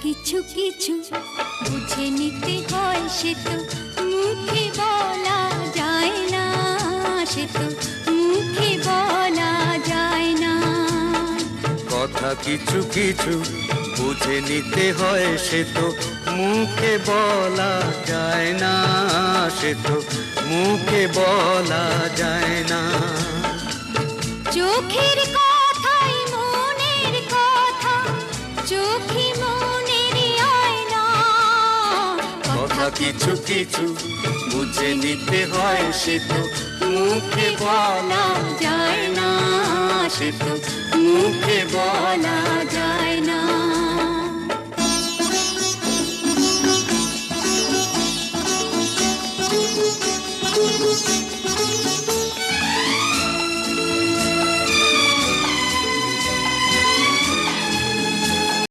কিছু কিছু বুঝে নিতে হয়, সে তো মুখে বলা যায় না, সে তো মুখে বলা যায় না। কথা কিছু কিছু বুঝে নিতে হয়, সে তো মুখে বলা যায় না, সে তো মুখে বলা যায় না। চোখের কথাই মনের কথা, চোখে মনের আয়না। কথা কিছু কিছু বুঝে নিতে হয়, সে তো মুখে বলা যায় না, সে তো মুখে বলা যায় না।